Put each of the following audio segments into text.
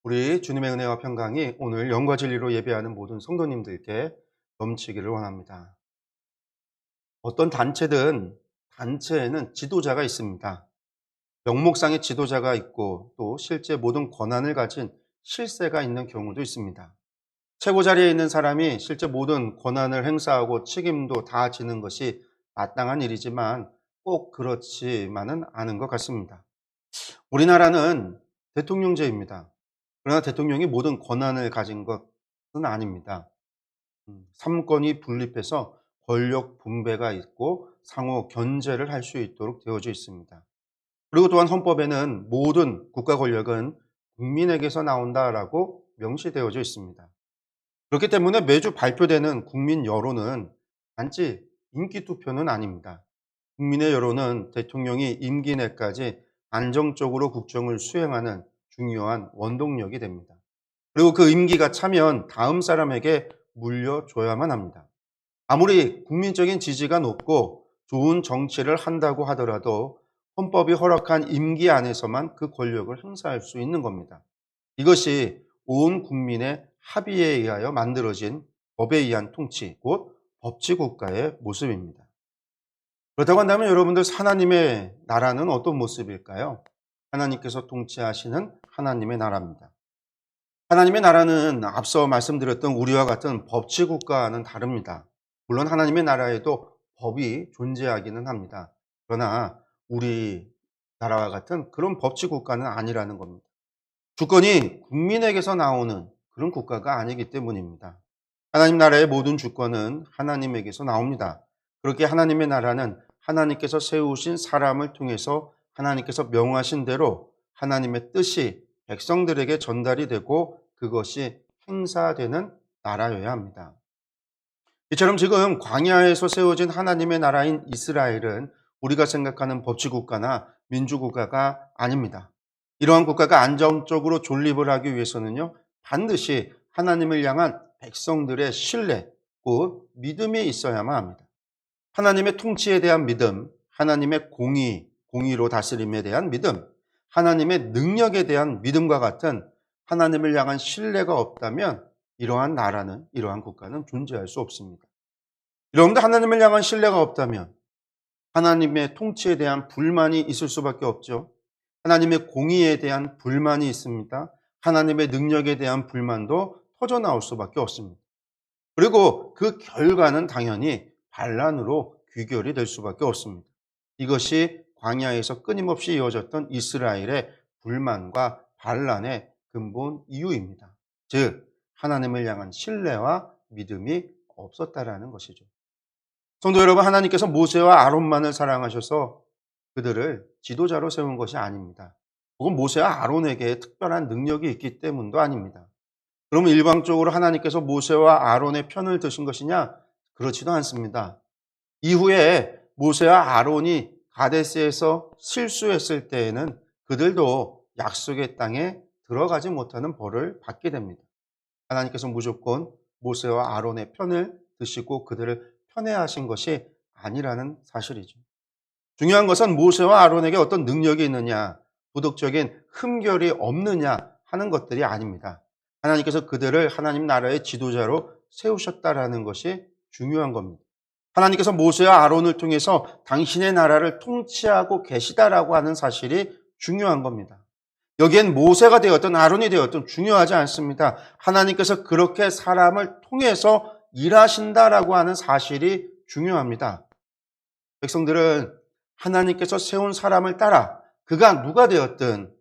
우리 주님의 은혜와 평강이 오늘 영과 진리로 예배하는 모든 성도님들께 넘치기를 원합니다. 어떤 단체에는 지도자가 있습니다. 명목상의 지도자가 있고 또 실제 모든 권한을 가진 실세가 있는 경우도 있습니다. 최고 자리에 있는 사람이 실제 모든 권한을 행사하고 책임도 다 지는 것이 마땅한 일이지만 꼭 그렇지만은 않은 것 같습니다. 우리나라는 대통령제입니다. 그러나 대통령이 모든 권한을 가진 것은 아닙니다. 삼권이 분립해서 권력 분배가 있고 상호 견제를 할 수 있도록 되어져 있습니다. 그리고 또한 헌법에는 모든 국가 권력은 국민에게서 나온다라고 명시되어져 있습니다. 그렇기 때문에 매주 발표되는 국민 여론은 단지 인기 투표는 아닙니다. 국민의 여론은 대통령이 임기 내까지 안정적으로 국정을 수행하는 중요한 원동력이 됩니다. 그리고 그 임기가 차면 다음 사람에게 물려줘야만 합니다. 아무리 국민적인 지지가 높고 좋은 정치를 한다고 하더라도 헌법이 허락한 임기 안에서만 그 권력을 행사할 수 있는 겁니다. 이것이 온 국민의 합의에 의하여 만들어진 법에 의한 통치, 곧 법치국가의 모습입니다. 그렇다고 한다면 여러분들, 하나님의 나라는 어떤 모습일까요? 하나님께서 통치하시는 하나님의 나라입니다. 하나님의 나라는 앞서 말씀드렸던 우리와 같은 법치국가와는 다릅니다. 물론 하나님의 나라에도 법이 존재하기는 합니다. 그러나 우리나라와 같은 그런 법치국가는 아니라는 겁니다. 주권이 국민에게서 나오는 그런 국가가 아니기 때문입니다. 하나님 나라의 모든 주권은 하나님에게서 나옵니다. 그렇게 하나님의 나라는 하나님께서 세우신 사람을 통해서 하나님께서 명하신 대로 하나님의 뜻이 백성들에게 전달이 되고 그것이 행사되는 나라여야 합니다. 이처럼 지금 광야에서 세워진 하나님의 나라인 이스라엘은 우리가 생각하는 법치국가나 민주국가가 아닙니다. 이러한 국가가 안정적으로 존립을 하기 위해서는요, 반드시 하나님을 향한 백성들의 신뢰, 곧 믿음이 있어야만 합니다. 하나님의 통치에 대한 믿음, 하나님의 공의로 다스림에 대한 믿음, 하나님의 능력에 대한 믿음과 같은 하나님을 향한 신뢰가 없다면 이러한 나라는, 이러한 국가는 존재할 수 없습니다. 여러분들, 하나님을 향한 신뢰가 없다면 하나님의 통치에 대한 불만이 있을 수밖에 없죠. 하나님의 공의에 대한 불만이 있습니다. 하나님의 능력에 대한 불만도 터져나올 수밖에 없습니다. 그리고 그 결과는 당연히 반란으로 귀결이 될 수밖에 없습니다. 이것이 광야에서 끊임없이 이어졌던 이스라엘의 불만과 반란의 근본 이유입니다. 즉, 하나님을 향한 신뢰와 믿음이 없었다라는 것이죠. 성도 여러분, 하나님께서 모세와 아론만을 사랑하셔서 그들을 지도자로 세운 것이 아닙니다. 혹은 모세와 아론에게 특별한 능력이 있기 때문도 아닙니다. 그러면 일방적으로 하나님께서 모세와 아론의 편을 드신 것이냐? 그렇지도 않습니다. 이후에 모세와 아론이 가데스에서 실수했을 때에는 그들도 약속의 땅에 들어가지 못하는 벌을 받게 됩니다. 하나님께서 무조건 모세와 아론의 편을 드시고 그들을 편애하신 것이 아니라는 사실이죠. 중요한 것은 모세와 아론에게 어떤 능력이 있느냐, 도덕적인 흠결이 없느냐 하는 것들이 아닙니다. 하나님께서 그들을 하나님 나라의 지도자로 세우셨다라는 것이 중요한 겁니다. 하나님께서 모세와 아론을 통해서 당신의 나라를 통치하고 계시다라고 하는 사실이 중요한 겁니다. 여기엔 모세가 되었든 아론이 되었든 중요하지 않습니다. 하나님께서 그렇게 사람을 통해서 일하신다라고 하는 사실이 중요합니다. 백성들은 하나님께서 세운 사람을 따라 그가 누가 되었든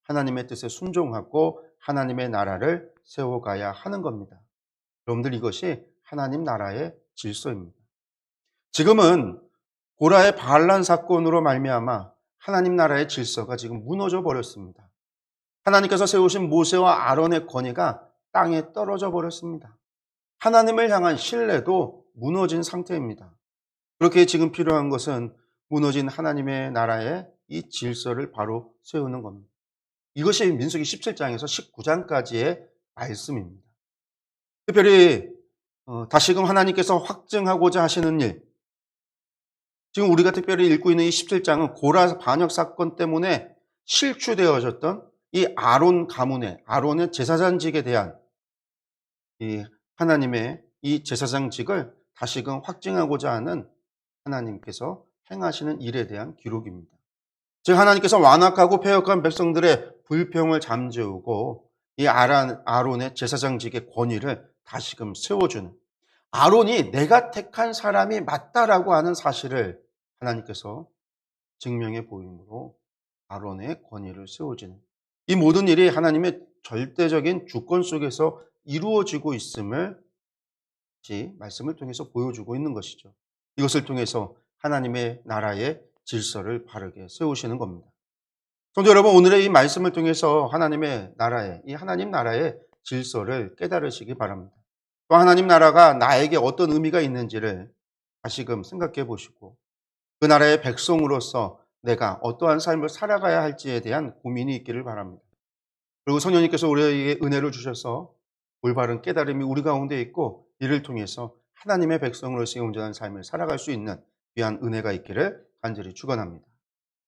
하나님의 뜻에 순종하고 하나님의 나라를 세워가야 하는 겁니다. 여러분들, 이것이 하나님 나라의 질서입니다. 지금은 고라의 반란 사건으로 말미암아 하나님 나라의 질서가 지금 무너져 버렸습니다. 하나님께서 세우신 모세와 아론의 권위가 땅에 떨어져 버렸습니다. 하나님을 향한 신뢰도 무너진 상태입니다. 그렇게 지금 필요한 것은 무너진 하나님의 나라의 이 질서를 바로 세우는 겁니다. 이것이 민수기 17장에서 19장까지의 말씀입니다. 특별히 다시금 하나님께서 확증하고자 하시는 일, 지금 우리가 특별히 읽고 있는 이 17장은 고라 반역 사건 때문에 실추되어졌던 이 아론 가문의 아론의 제사장직에 대한 이 하나님의 이 제사장직을 다시금 확증하고자 하는 하나님께서 행하시는 일에 대한 기록입니다. 즉 하나님께서 완악하고 패역한 백성들의 불평을 잠재우고 이 아론의 제사장직의 권위를 다시금 세워주는, 아론이 내가 택한 사람이 맞다라고 하는 사실을 하나님께서 증명해 보임으로 아론의 권위를 세워주는, 이 모든 일이 하나님의 절대적인 주권 속에서 이루어지고 있음을 말씀을 통해서 보여주고 있는 것이죠. 이것을 통해서 하나님의 나라의 질서를 바르게 세우시는 겁니다. 성도 여러분, 오늘의 이 말씀을 통해서 하나님의 나라의, 이 하나님 나라의 질서를 깨달으시기 바랍니다. 또 하나님 나라가 나에게 어떤 의미가 있는지를 다시금 생각해 보시고 그 나라의 백성으로서 내가 어떠한 삶을 살아가야 할지에 대한 고민이 있기를 바랍니다. 그리고 성령님께서 우리에게 은혜를 주셔서 올바른 깨달음이 우리 가운데 있고 이를 통해서 하나님의 백성으로서의 온전한 삶을 살아갈 수 있는 귀한 은혜가 있기를 간절히 축원합니다.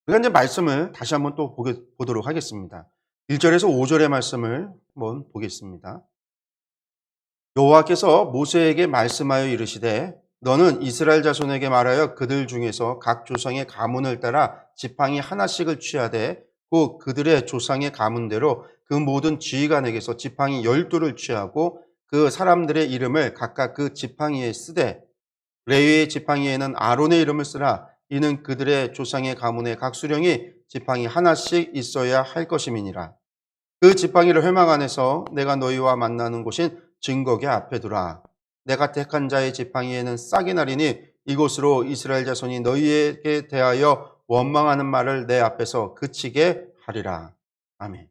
우리가 이제 말씀을 다시 한번 또 보도록 하겠습니다. 1절에서 5절의 말씀을 한번 보겠습니다. 여호와께서 모세에게 말씀하여 이르시되 너는 이스라엘 자손에게 말하여 그들 중에서 각 조상의 가문을 따라 지팡이 하나씩을 취하되 곧 그들의 조상의 가문대로 그 모든 지휘관에게서 지팡이 12를 취하고 그 사람들의 이름을 각각 그 지팡이에 쓰되 레위의 지팡이에는 아론의 이름을 쓰라. 이는 그들의 조상의 가문의 각 수령이 지팡이 하나씩 있어야 할 것임이니라. 그 지팡이를 회막 안에서 내가 너희와 만나는 곳인 증거계 앞에 두라. 내가 택한 자의 지팡이에는 싹이 나리니 이곳으로 이스라엘 자손이 너희에게 대하여 원망하는 말을 내 앞에서 그치게 하리라. 아멘.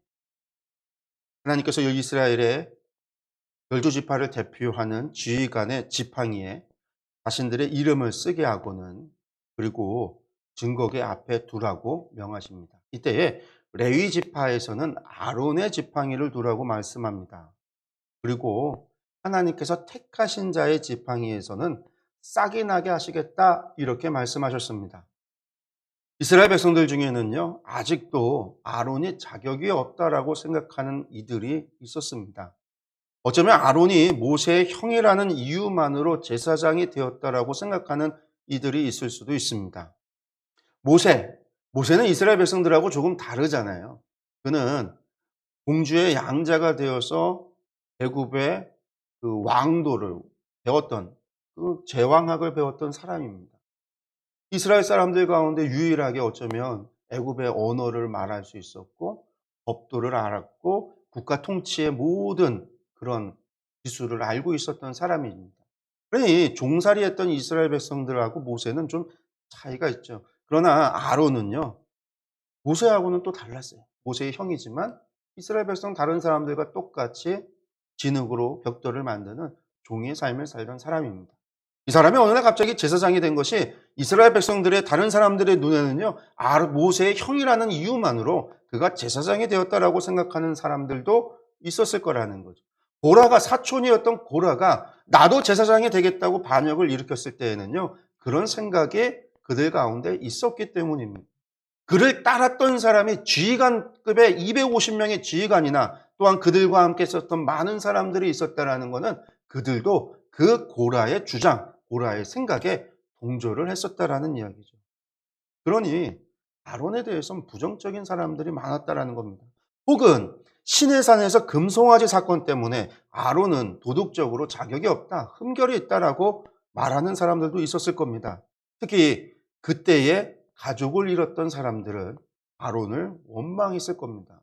하나님께서 이스라엘의 12지파를 대표하는 지휘관의 지팡이에 자신들의 이름을 쓰게 하고는 그리고 증거계 앞에 두라고 명하십니다. 이때에 레위 지파에서는 아론의 지팡이를 두라고 말씀합니다. 그리고 하나님께서 택하신 자의 지팡이에서는 싹이 나게 하시겠다 이렇게 말씀하셨습니다. 이스라엘 백성들 중에는요, 아직도 아론이 자격이 없다라고 생각하는 이들이 있었습니다. 어쩌면 아론이 모세의 형이라는 이유만으로 제사장이 되었다라고 생각하는 이들이 있을 수도 있습니다. 모세는 이스라엘 백성들하고 조금 다르잖아요. 그는 공주의 양자가 되어서 애굽의 그 왕도를 배웠던, 그 제왕학을 배웠던 사람입니다. 이스라엘 사람들 가운데 유일하게 어쩌면 애굽의 언어를 말할 수 있었고 법도를 알았고 국가 통치의 모든 그런 기술을 알고 있었던 사람입니다. 그러니 종살이했던 이스라엘 백성들하고 모세는 좀 차이가 있죠. 그러나 아론은요, 모세하고는 또 달랐어요. 모세의 형이지만 이스라엘 백성 다른 사람들과 똑같이 진흙으로 벽돌을 만드는 종의 삶을 살던 사람입니다. 이 사람이 어느 날 갑자기 제사장이 된 것이 이스라엘 백성들의 다른 사람들의 눈에는요, 모세의 형이라는 이유만으로 그가 제사장이 되었다라고 생각하는 사람들도 있었을 거라는 거죠. 고라가, 사촌이었던 고라가 나도 제사장이 되겠다고 반역을 일으켰을 때에는요, 그런 생각이 그들 가운데 있었기 때문입니다. 그를 따랐던 사람이 지휘관급의 250명의 지휘관이나 또한 그들과 함께 있었던 많은 사람들이 있었다라는 것은 그들도 그 고라의 주장, 고라의 생각에 동조를 했었다라는 이야기죠. 그러니 아론에 대해서는 부정적인 사람들이 많았다라는 겁니다. 혹은 시내산에서 금송아지 사건 때문에 아론은 도덕적으로 자격이 없다, 흠결이 있다라고 말하는 사람들도 있었을 겁니다. 특히 그때에 가족을 잃었던 사람들은 아론을 원망했을 겁니다.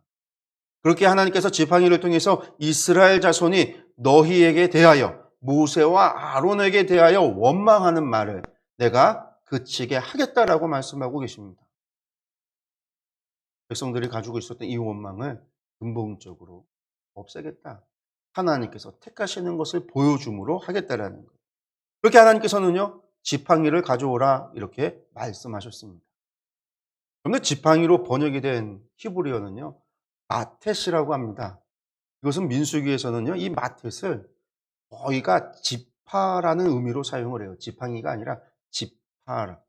그렇게 하나님께서 지팡이를 통해서 이스라엘 자손이 너희에게 대하여 모세와 아론에게 대하여 원망하는 말을 내가 그치게 하겠다라고 말씀하고 계십니다. 백성들이 가지고 있었던 이 원망을 근본적으로 없애겠다. 하나님께서 택하시는 것을 보여줌으로 하겠다라는 거예요. 그렇게 하나님께서는요, 지팡이를 가져오라 이렇게 말씀하셨습니다. 그런데 지팡이로 번역이 된 히브리어는요, 마텟이라고 합니다. 이것은 민수기에서는요, 이 마텟을 거의가 지파라는 의미로 사용을 해요. 지팡이가 아니라 지파,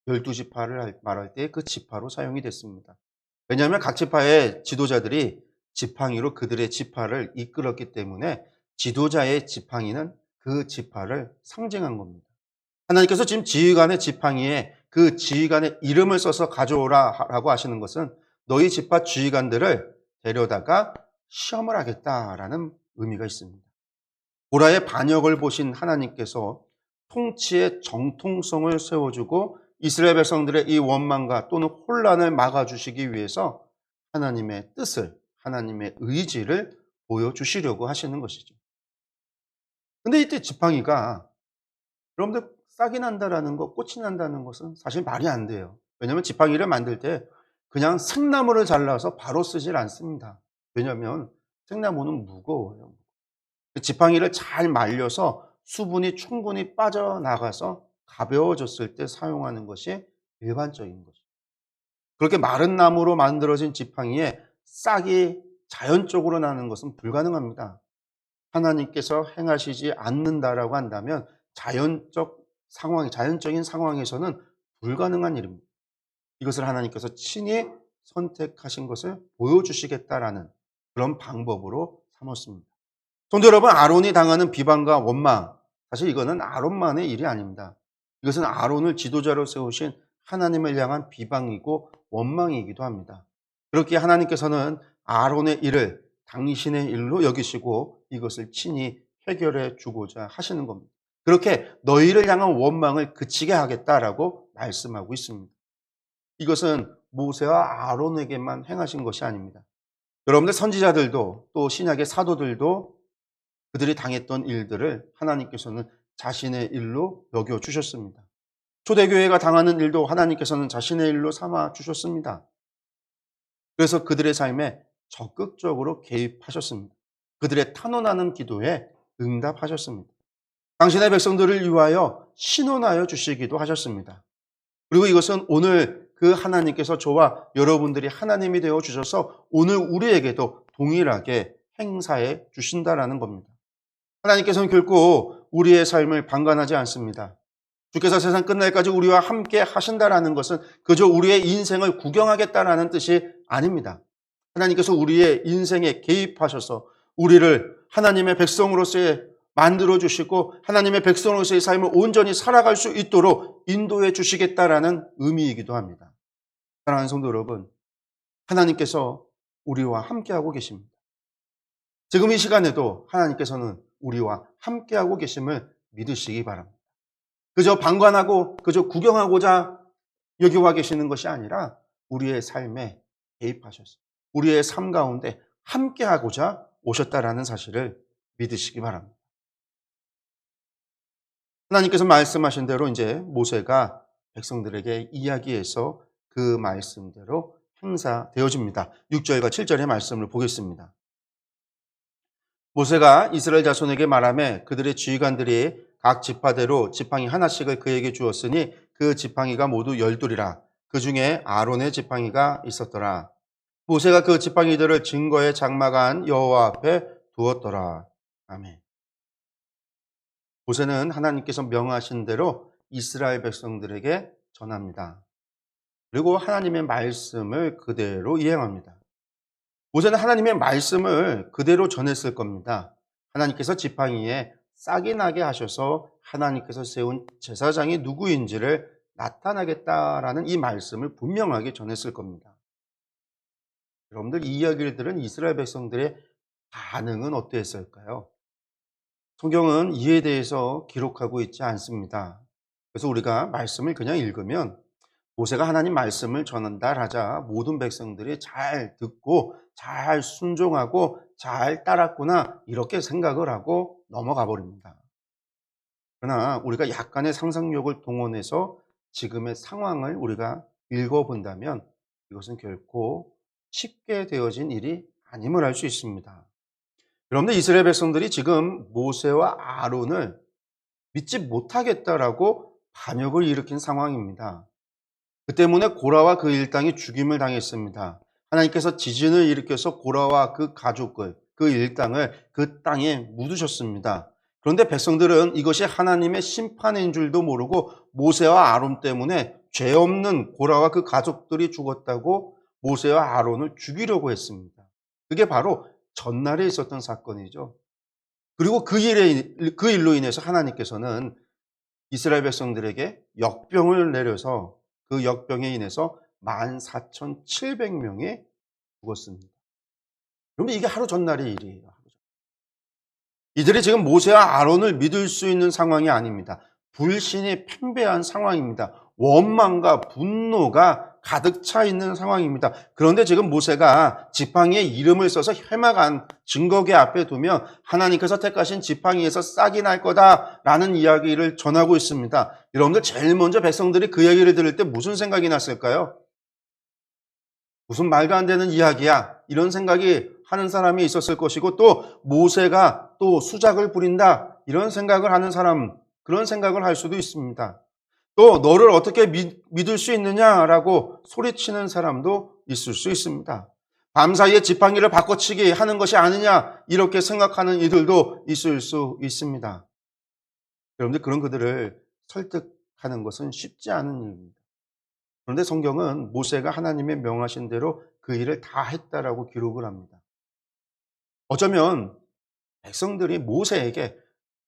12지파를 말할 때 그 지파로 사용이 됐습니다. 왜냐하면 각 지파의 지도자들이 지팡이로 그들의 지파를 이끌었기 때문에 지도자의 지팡이는 그 지파를 상징한 겁니다. 하나님께서 지금 지휘관의 지팡이에 그 지휘관의 이름을 써서 가져오라고 하시는 것은 너희 지파 지휘관들을 데려다가 시험을 하겠다라는 의미가 있습니다. 고라의 반역을 보신 하나님께서 통치의 정통성을 세워주고 이스라엘 백성들의 이 원망과 또는 혼란을 막아주시기 위해서 하나님의 뜻을, 하나님의 의지를 보여주시려고 하시는 것이죠. 근데 이때 지팡이가, 여러분들, 싹이 난다라는 것, 꽃이 난다는 것은 사실 말이 안 돼요. 왜냐하면 지팡이를 만들 때 그냥 생나무를 잘라서 바로 쓰질 않습니다. 왜냐하면 생나무는 무거워요. 그 지팡이를 잘 말려서 수분이 충분히 빠져나가서 가벼워졌을 때 사용하는 것이 일반적인 거죠. 그렇게 마른 나무로 만들어진 지팡이에 싹이 자연적으로 나는 것은 불가능합니다. 하나님께서 행하시지 않는다라고 한다면 자연적인 상황에서는 불가능한 일입니다. 이것을 하나님께서 친히 선택하신 것을 보여주시겠다라는 그런 방법으로 삼았습니다. 성도 여러분, 아론이 당하는 비방과 원망, 사실 이거는 아론만의 일이 아닙니다. 이것은 아론을 지도자로 세우신 하나님을 향한 비방이고 원망이기도 합니다. 그렇게 하나님께서는 아론의 일을 당신의 일로 여기시고 이것을 친히 해결해 주고자 하시는 겁니다. 그렇게 너희를 향한 원망을 그치게 하겠다라고 말씀하고 있습니다. 이것은 모세와 아론에게만 행하신 것이 아닙니다. 여러분들, 선지자들도 또 신약의 사도들도 그들이 당했던 일들을 하나님께서는 자신의 일로 여겨주셨습니다. 초대교회가 당하는 일도 하나님께서는 자신의 일로 삼아주셨습니다. 그래서 그들의 삶에 적극적으로 개입하셨습니다. 그들의 탄원하는 기도에 응답하셨습니다. 당신의 백성들을 위하여 신원하여 주시기도 하셨습니다. 그리고 이것은 오늘 그 하나님께서 저와 여러분들이 하나님이 되어 주셔서 오늘 우리에게도 동일하게 행사해 주신다라는 겁니다. 하나님께서는 결코 우리의 삶을 방관하지 않습니다. 주께서 세상 끝날까지 우리와 함께 하신다라는 것은 그저 우리의 인생을 구경하겠다라는 뜻이 아닙니다. 하나님께서 우리의 인생에 개입하셔서 우리를 하나님의 백성으로서의 만들어 주시고 하나님의 백성으로서의 삶을 온전히 살아갈 수 있도록 인도해 주시겠다라는 의미이기도 합니다. 사랑하는 성도 여러분, 하나님께서 우리와 함께하고 계십니다. 지금 이 시간에도 하나님께서는 우리와 함께하고 계심을 믿으시기 바랍니다. 그저 방관하고 그저 구경하고자 여기 와 계시는 것이 아니라 우리의 삶에 개입하셔서 우리의 삶 가운데 함께하고자 오셨다라는 사실을 믿으시기 바랍니다. 하나님께서 말씀하신 대로 이제 모세가 백성들에게 이야기해서 그 말씀대로 행사되어집니다. 6절과 7절의 말씀을 보겠습니다. 모세가 이스라엘 자손에게 말하며 그들의 지휘관들이 각 지파대로 지팡이 하나씩을 그에게 주었으니 그 지팡이가 모두 12이라. 그 중에 아론의 지팡이가 있었더라. 모세가 그 지팡이들을 증거의 장막 안 여호와 앞에 두었더라. 아멘. 모세는 하나님께서 명하신 대로 이스라엘 백성들에게 전합니다. 그리고 하나님의 말씀을 그대로 이행합니다. 모세는 하나님의 말씀을 그대로 전했을 겁니다. 하나님께서 지팡이에 싹이 나게 하셔서 하나님께서 세운 제사장이 누구인지를 나타나겠다라는 이 말씀을 분명하게 전했을 겁니다. 여러분들, 이 이야기를 들은 이스라엘 백성들의 반응은 어땠을까요? 성경은 이에 대해서 기록하고 있지 않습니다. 그래서 우리가 말씀을 그냥 읽으면 모세가 하나님 말씀을 전달하자 모든 백성들이 잘 듣고 잘 순종하고 잘 따랐구나 이렇게 생각을 하고 넘어가 버립니다. 그러나 우리가 약간의 상상력을 동원해서 지금의 상황을 우리가 읽어본다면 이것은 결코 쉽게 되어진 일이 아님을 알 수 있습니다. 여러분들, 이스라엘 백성들이 지금 모세와 아론을 믿지 못하겠다라고 반역을 일으킨 상황입니다. 그 때문에 고라와 그 일당이 죽임을 당했습니다. 하나님께서 지진을 일으켜서 고라와 그 가족을, 그 일당을 그 땅에 묻으셨습니다. 그런데 백성들은 이것이 하나님의 심판인 줄도 모르고 모세와 아론 때문에 죄 없는 고라와 그 가족들이 죽었다고 모세와 아론을 죽이려고 했습니다. 그게 바로 전날에 있었던 사건이죠. 그리고 그 일로 인해서 하나님께서는 이스라엘 백성들에게 역병을 내려서 그 역병에 인해서 14,700명이 죽었습니다. 그러면 이게 하루 전날의 일이에요. 이들이 지금 모세와 아론을 믿을 수 있는 상황이 아닙니다. 불신이 팽배한 상황입니다. 원망과 분노가 가득 차 있는 상황입니다. 그런데 지금 모세가 지팡이에 이름을 써서 해막한 증거계 앞에 두며 하나님께서 택하신 지팡이에서 싹이 날 거다라는 이야기를 전하고 있습니다. 여러분들 제일 먼저 백성들이 그 얘기를 들을 때 무슨 생각이 났을까요? 무슨 말도 안 되는 이야기야. 이런 생각이 하는 사람이 있었을 것이고, 또 모세가 또 수작을 부린다. 이런 생각을 하는 사람, 그런 생각을 할 수도 있습니다. 또 너를 어떻게 믿을 수 있느냐라고 소리치는 사람도 있을 수 있습니다. 밤사이에 지팡이를 바꿔치기 하는 것이 아니냐 이렇게 생각하는 이들도 있을 수 있습니다. 여러분들 그런 그들을 설득하는 것은 쉽지 않은 일입니다. 그런데 성경은 모세가 하나님의 명하신 대로 그 일을 다 했다라고 기록을 합니다. 어쩌면 백성들이 모세에게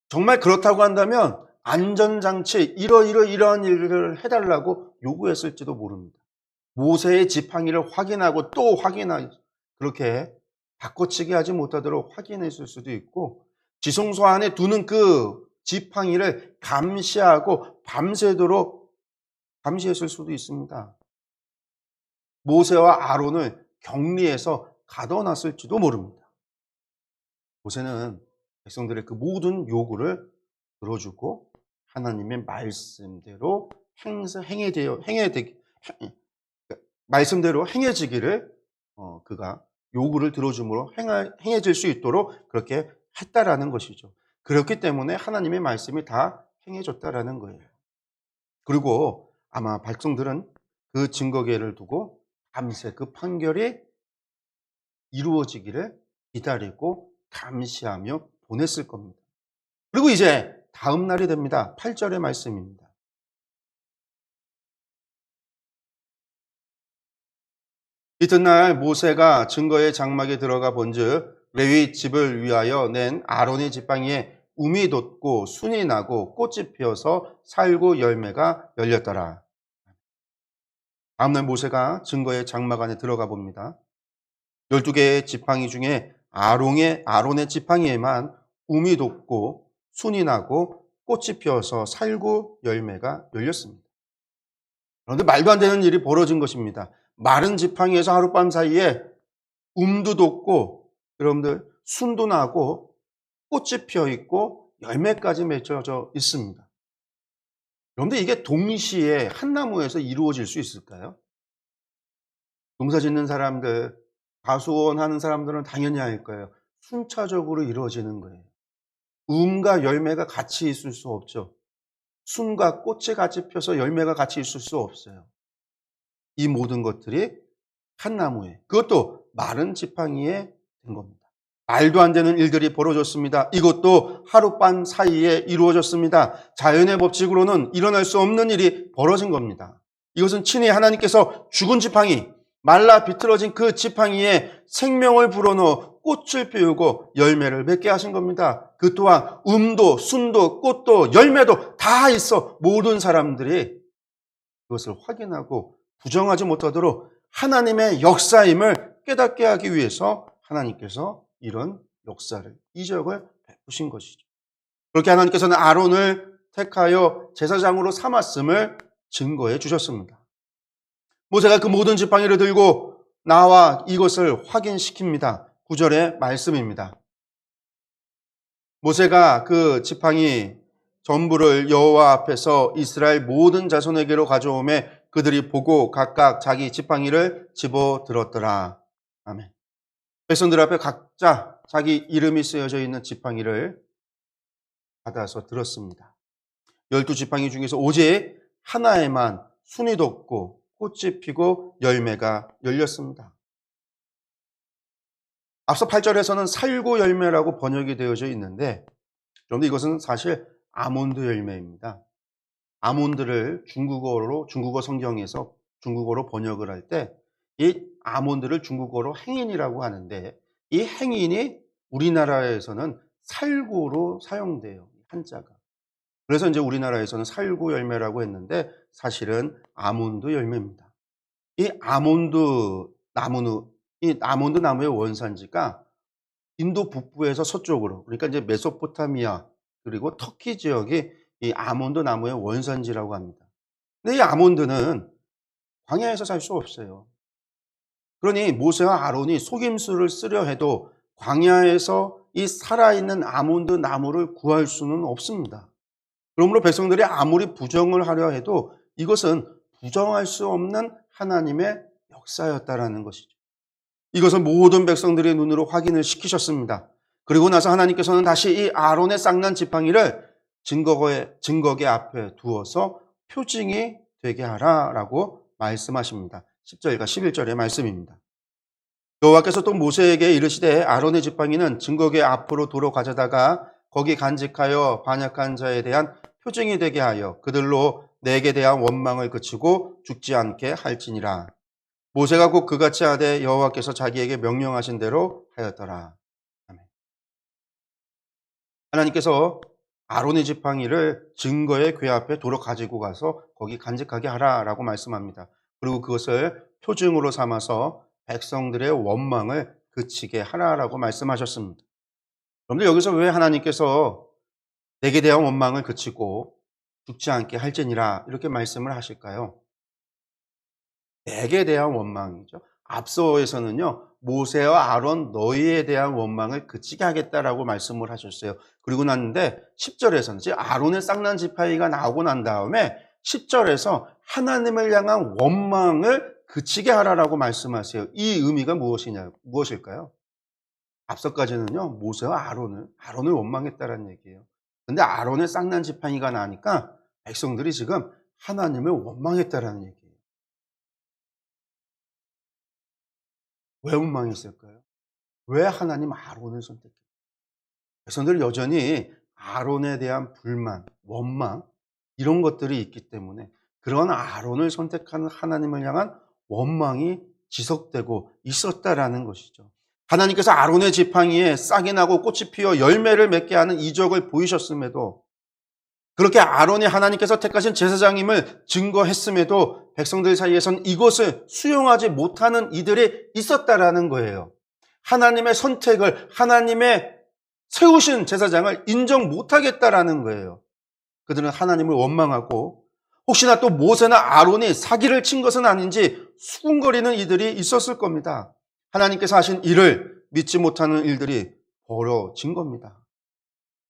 정말 그렇다고 한다면 안전장치 이러한 일을 해달라고 요구했을지도 모릅니다. 모세의 지팡이를 확인하고 또 확인하고 그렇게 바꿔치기 하지 못하도록 확인했을 수도 있고, 지성소 안에 두는 그 지팡이를 감시하고 밤새도록 감시했을 수도 있습니다. 모세와 아론을 격리해서 가둬놨을지도 모릅니다. 모세는 백성들의 그 모든 요구를 들어주고 하나님의 말씀대로 말씀대로 행해지기를 그가 요구를 들어줌으로 행해질 수 있도록 그렇게 했다라는 것이죠. 그렇기 때문에 하나님의 말씀이 다 행해졌다라는 거예요. 그리고 아마 백성들은 그 증거계를 두고 밤새 그 판결이 이루어지기를 기다리고 감시하며 보냈을 겁니다. 그리고 이제 다음 날이 됩니다. 8절의 말씀입니다. 이튿날 모세가 증거의 장막에 들어가 본즉 레위 집을 위하여 낸 아론의 지팡이에 움이 돋고 순이 나고 꽃이 피어서 살구 열매가 열렸더라. 다음날 모세가 증거의 장막 안에 들어가 봅니다. 12개의 지팡이 중에 아론의 지팡이에만 움이 돋고 순이 나고 꽃이 피어서 살구 열매가 열렸습니다. 그런데 말도 안 되는 일이 벌어진 것입니다. 마른 지팡이에서 하룻밤 사이에 움도 돋고 여러분들 순도 나고 꽃이 피어 있고 열매까지 맺혀져 있습니다. 그런데 이게 동시에 한 나무에서 이루어질 수 있을까요? 농사 짓는 사람들, 과수원 하는 사람들은 당연히 알 거예요. 순차적으로 이루어지는 거예요. 움과 열매가 같이 있을 수 없죠. 순과 꽃이 같이 펴서 열매가 같이 있을 수 없어요. 이 모든 것들이 한 나무에, 그것도 마른 지팡이에 된 겁니다. 말도 안 되는 일들이 벌어졌습니다. 이것도 하룻밤 사이에 이루어졌습니다. 자연의 법칙으로는 일어날 수 없는 일이 벌어진 겁니다. 이것은 친히 하나님께서 죽은 지팡이, 말라 비틀어진 그 지팡이에 생명을 불어넣어 꽃을 피우고 열매를 맺게 하신 겁니다. 그 또한 움도 순도 꽃도 열매도 다 있어 모든 사람들이 그것을 확인하고 부정하지 못하도록 하나님의 역사임을 깨닫게 하기 위해서 하나님께서 이런 역사를, 이적을 베푸신 것이죠. 그렇게 하나님께서는 아론을 택하여 제사장으로 삼았음을 증거해 주셨습니다. 모세가 그 모든 지팡이를 들고 나와 이것을 확인시킵니다. 9절의 말씀입니다. 모세가 그 지팡이 전부를 여호와 앞에서 이스라엘 모든 자손에게로 가져오매 그들이 보고 각각 자기 지팡이를 집어들었더라. 아멘. 백성들 앞에 각자 자기 이름이 쓰여져 있는 지팡이를 받아서 들었습니다. 12지팡이 중에서 오직 하나에만 순이 돋고 꽃이 피고 열매가 열렸습니다. 앞서 8절에서는 살구 열매라고 번역이 되어져 있는데, 그런데 이것은 사실 아몬드 열매입니다. 아몬드를 중국어 성경에서 중국어로 번역을 할 때 이 아몬드를 중국어로 행인이라고 하는데, 이 행인이 우리나라에서는 살구로 사용돼요. 한자가. 그래서 이제 우리나라에서는 살구 열매라고 했는데 사실은 아몬드 열매입니다. 이 아몬드 나무의 원산지가 인도 북부에서 서쪽으로, 그러니까 이제 메소포타미아 그리고 터키 지역이 이 아몬드 나무의 원산지라고 합니다. 근데 이 아몬드는 광야에서 살 수 없어요. 그러니 모세와 아론이 속임수를 쓰려 해도 광야에서 이 살아있는 아몬드 나무를 구할 수는 없습니다. 그러므로 백성들이 아무리 부정을 하려 해도 이것은 부정할 수 없는 하나님의 역사였다라는 것이죠. 이것을 모든 백성들의 눈으로 확인을 시키셨습니다. 그리고 나서 하나님께서는 다시 이 아론의 쌍난 지팡이를 증거계 앞에 두어서 표징이 되게 하라라고 말씀하십니다. 10절과 11절의 말씀입니다. 여호와께서 또 모세에게 이르시되 아론의 지팡이는 증거계 앞으로 도로 가져다가 거기 간직하여 반역한 자에 대한 표징이 되게 하여 그들로 내게 대한 원망을 그치고 죽지 않게 할지니라. 모세가 곧 그같이 하되 여호와께서 자기에게 명령하신 대로 하였더라. 아멘. 하나님께서 아론의 지팡이를 증거의 궤 앞에 도로 가지고 가서 거기 간직하게 하라라고 말씀합니다. 그리고 그것을 표징으로 삼아서 백성들의 원망을 그치게 하라라고 말씀하셨습니다. 그런데 여기서 왜 하나님께서 내게 대한 원망을 그치고 죽지 않게 할지니라 이렇게 말씀을 하실까요? 내게 대한 원망이죠. 앞서에서는요, 모세와 아론 너희에 대한 원망을 그치게 하겠다라고 말씀을 하셨어요. 그리고 났는데 10절에서는 즉 아론의 쌍난 지팡이가 나오고 난 다음에 10절에서 하나님을 향한 원망을 그치게 하라라고 말씀하세요. 이 의미가 무엇일까요? 앞서까지는요, 모세와 아론을 원망했다라는 얘기예요. 근데 아론의 쌍난 지팡이가 나니까 백성들이 지금 하나님을 원망했다라는 얘기예요. 왜 원망했을까요? 왜 하나님 아론을 선택했어요? 백성들은 여전히 아론에 대한 불만, 원망 이런 것들이 있기 때문에 그런 아론을 선택하는 하나님을 향한 원망이 지속되고 있었다라는 것이죠. 하나님께서 아론의 지팡이에 싹이 나고 꽃이 피어 열매를 맺게 하는 이적을 보이셨음에도 그렇게 아론이 하나님께서 택하신 제사장임을 증거했음에도 백성들 사이에서는 이것을 수용하지 못하는 이들이 있었다라는 거예요. 하나님의 선택을, 하나님의 세우신 제사장을 인정 못하겠다라는 거예요. 그들은 하나님을 원망하고 혹시나 또 모세나 아론이 사기를 친 것은 아닌지 수군거리는 이들이 있었을 겁니다. 하나님께서 하신 일을 믿지 못하는 일들이 벌어진 겁니다.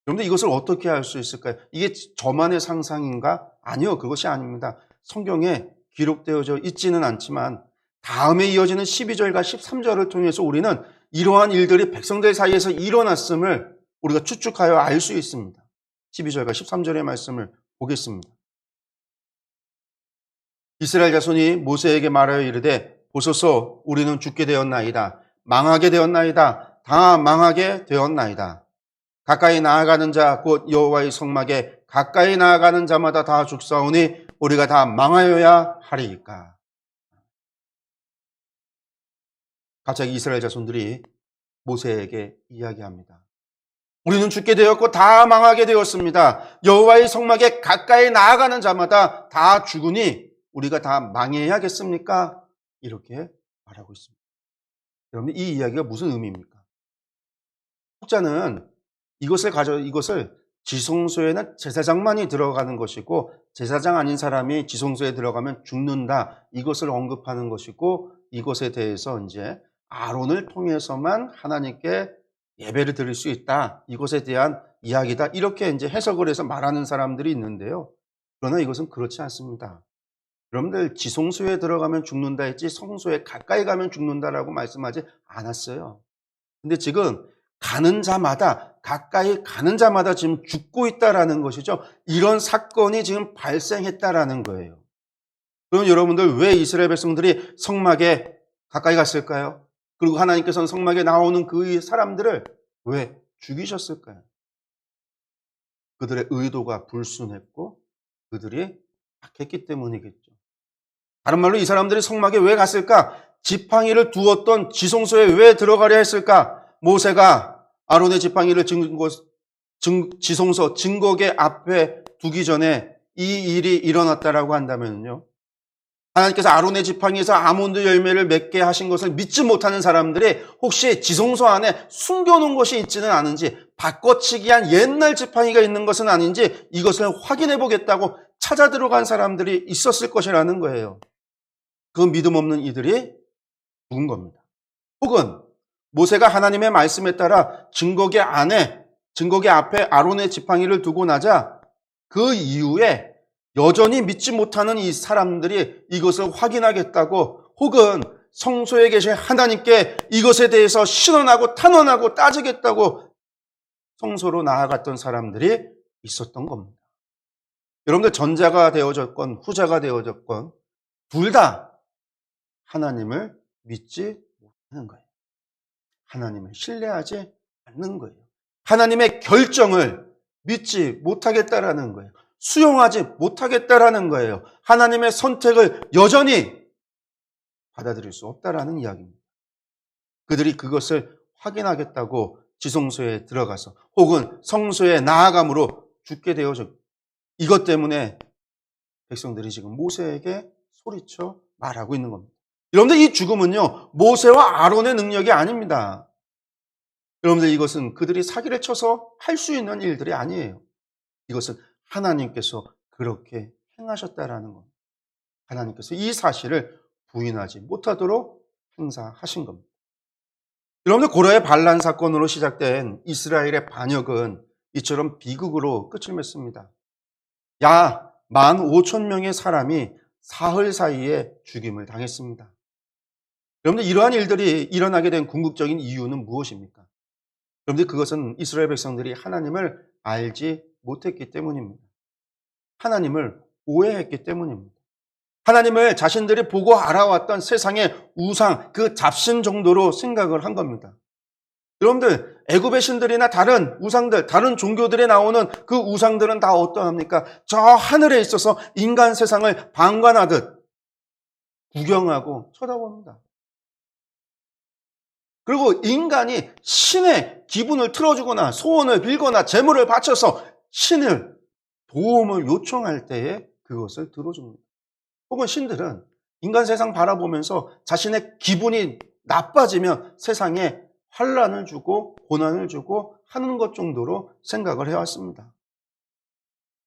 그런데 이것을 어떻게 할 수 있을까요? 이게 저만의 상상인가? 아니요, 그것이 아닙니다. 성경에 기록되어져 있지는 않지만 다음에 이어지는 12절과 13절을 통해서 우리는 이러한 일들이 백성들 사이에서 일어났음을 우리가 추측하여 알 수 있습니다. 12절과 13절의 말씀을 보겠습니다. 이스라엘 자손이 모세에게 말하여 이르되 보소서 우리는 죽게 되었나이다. 망하게 되었나이다. 다 망하게 되었나이다. 가까이 나아가는 자 곧 여호와의 성막에 가까이 나아가는 자마다 다 죽사오니 우리가 다 망하여야 하리이까. 갑자기 이스라엘 자손들이 모세에게 이야기합니다. 우리는 죽게 되었고 다 망하게 되었습니다. 여호와의 성막에 가까이 나아가는 자마다 다 죽으니 우리가 다 망해야겠습니까? 이렇게 말하고 있습니다. 여러분, 이 이야기가 무슨 의미입니까? 혹자는 이것을 지성소에는 제사장만이 들어가는 것이고 제사장 아닌 사람이 지성소에 들어가면 죽는다. 이것을 언급하는 것이고 이것에 대해서 이제 아론을 통해서만 하나님께 예배를 드릴 수 있다. 이것에 대한 이야기다. 이렇게 이제 해석을 해서 말하는 사람들이 있는데요. 그러나 이것은 그렇지 않습니다. 여러분들 지성소에 들어가면 죽는다 했지 성소에 가까이 가면 죽는다라고 말씀하지 않았어요. 근데 지금 가는 자마다 가까이 가는 자마다 지금 죽고 있다라는 것이죠. 이런 사건이 지금 발생했다라는 거예요. 그럼 여러분들 왜 이스라엘 백성들이 성막에 가까이 갔을까요? 그리고 하나님께서는 성막에 나오는 그 사람들을 왜 죽이셨을까요? 그들의 의도가 불순했고 그들이 악했기 때문이겠죠. 다른 말로 이 사람들이 성막에 왜 갔을까? 지팡이를 두었던 지성소에 왜 들어가려 했을까? 모세가 아론의 지팡이를 지성소 증거계 앞에 두기 전에 이 일이 일어났다라고 한다면요, 하나님께서 아론의 지팡이에서 아몬드 열매를 맺게 하신 것을 믿지 못하는 사람들이 혹시 지성소 안에 숨겨놓은 것이 있지는 않은지, 바꿔치기한 옛날 지팡이가 있는 것은 아닌지 이것을 확인해 보겠다고 찾아 들어간 사람들이 있었을 것이라는 거예요. 그 믿음 없는 이들이 죽은 겁니다. 혹은 모세가 하나님의 말씀에 따라 증거계 앞에 아론의 지팡이를 두고 나자 그 이후에 여전히 믿지 못하는 이 사람들이 이것을 확인하겠다고, 혹은 성소에 계신 하나님께 이것에 대해서 신원하고 탄원하고 따지겠다고 성소로 나아갔던 사람들이 있었던 겁니다. 여러분들, 전자가 되어졌건 후자가 되어졌건 둘 다 하나님을 믿지 못하는 거예요. 하나님을 신뢰하지 않는 거예요. 하나님의 결정을 믿지 못하겠다라는 거예요. 수용하지 못하겠다라는 거예요. 하나님의 선택을 여전히 받아들일 수 없다라는 이야기입니다. 그들이 그것을 확인하겠다고 지성소에 들어가서 혹은 성소에 나아감으로 죽게 되어져, 이것 때문에 백성들이 지금 모세에게 소리쳐 말하고 있는 겁니다. 여러분들, 이 죽음은요, 모세와 아론의 능력이 아닙니다. 여러분들, 이것은 그들이 사기를 쳐서 할 수 있는 일들이 아니에요. 이것은 하나님께서 그렇게 행하셨다라는 겁니다. 하나님께서 이 사실을 부인하지 못하도록 행사하신 겁니다. 여러분들, 고려의 반란 사건으로 시작된 이스라엘의 반역은 이처럼 비극으로 끝을 맺습니다. 약 15,000명의 사람이 사흘 사이에 죽임을 당했습니다. 여러분들, 이러한 일들이 일어나게 된 궁극적인 이유는 무엇입니까? 여러분들, 그것은 이스라엘 백성들이 하나님을 알지 못했기 때문입니다. 하나님을 오해했기 때문입니다. 하나님을 자신들이 보고 알아왔던 세상의 우상, 그 잡신 정도로 생각을 한 겁니다. 여러분들, 애굽의 신들이나 다른 우상들, 다른 종교들에 나오는 그 우상들은 다 어떠합니까? 저 하늘에 있어서 인간 세상을 방관하듯 구경하고 쳐다봅니다. 그리고 인간이 신의 기분을 틀어주거나 소원을 빌거나 재물을 바쳐서 신을 도움을 요청할 때에 그것을 들어줍니다. 혹은 신들은 인간 세상 바라보면서 자신의 기분이 나빠지면 세상에 환난을 주고 고난을 주고 하는 것 정도로 생각을 해왔습니다.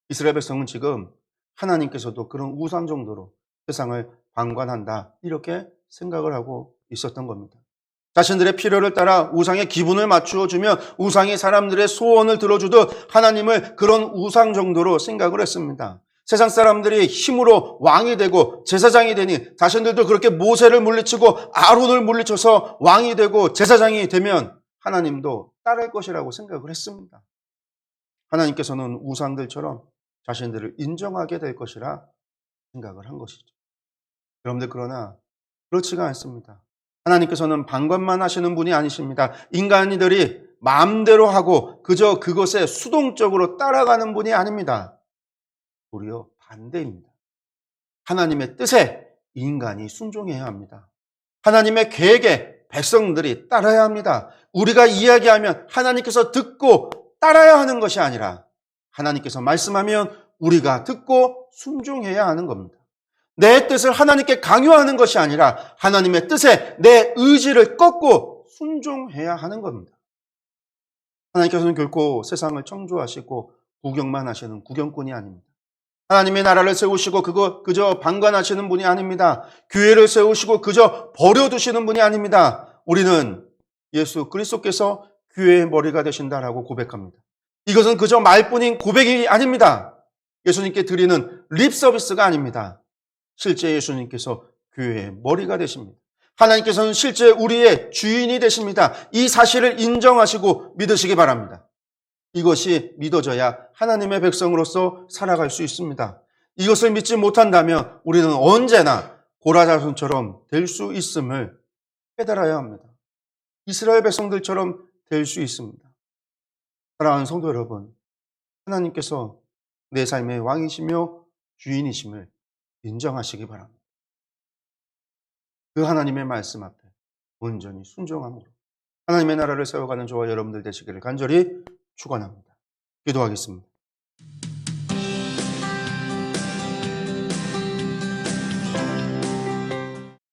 이스라엘 백성은 지금 하나님께서도 그런 우상 정도로 세상을 방관한다, 이렇게 생각을 하고 있었던 겁니다. 자신들의 필요를 따라 우상의 기분을 맞추어 주며 우상이 사람들의 소원을 들어주듯 하나님을 그런 우상 정도로 생각을 했습니다. 세상 사람들이 힘으로 왕이 되고 제사장이 되니 자신들도 그렇게 모세를 물리치고 아론을 물리쳐서 왕이 되고 제사장이 되면 하나님도 따를 것이라고 생각을 했습니다. 하나님께서는 우상들처럼 자신들을 인정하게 될 것이라 생각을 한 것이죠. 여러분들, 그러나 그렇지가 않습니다. 하나님께서는 방관만 하시는 분이 아니십니다. 인간이들이 마음대로 하고 그저 그것에 수동적으로 따라가는 분이 아닙니다. 도리어 반대입니다. 하나님의 뜻에 인간이 순종해야 합니다. 하나님의 계획에 백성들이 따라야 합니다. 우리가 이야기하면 하나님께서 듣고 따라야 하는 것이 아니라 하나님께서 말씀하면 우리가 듣고 순종해야 하는 겁니다. 내 뜻을 하나님께 강요하는 것이 아니라 하나님의 뜻에 내 의지를 꺾고 순종해야 하는 겁니다. 하나님께서는 결코 세상을 창조하시고 구경만 하시는 구경꾼이 아닙니다. 하나님의 나라를 세우시고 그저 방관하시는 분이 아닙니다. 교회를 세우시고 그저 버려두시는 분이 아닙니다. 우리는 예수 그리스도께서 교회의 머리가 되신다라고 고백합니다. 이것은 그저 말뿐인 고백이 아닙니다. 예수님께 드리는 립 서비스가 아닙니다. 실제 예수님께서 교회의 머리가 되십니다. 하나님께서는 실제 우리의 주인이 되십니다. 이 사실을 인정하시고 믿으시기 바랍니다. 이것이 믿어져야 하나님의 백성으로서 살아갈 수 있습니다. 이것을 믿지 못한다면 우리는 언제나 고라자손처럼 될 수 있음을 깨달아야 합니다. 이스라엘 백성들처럼 될 수 있습니다. 사랑하는 성도 여러분, 하나님께서 내 삶의 왕이시며 주인이심을 인정하시기 바랍니다. 그 하나님의 말씀 앞에 온전히 순종함으로 하나님의 나라를 세워가는 저와 여러분들 되시기를 간절히 축원합니다. 기도하겠습니다.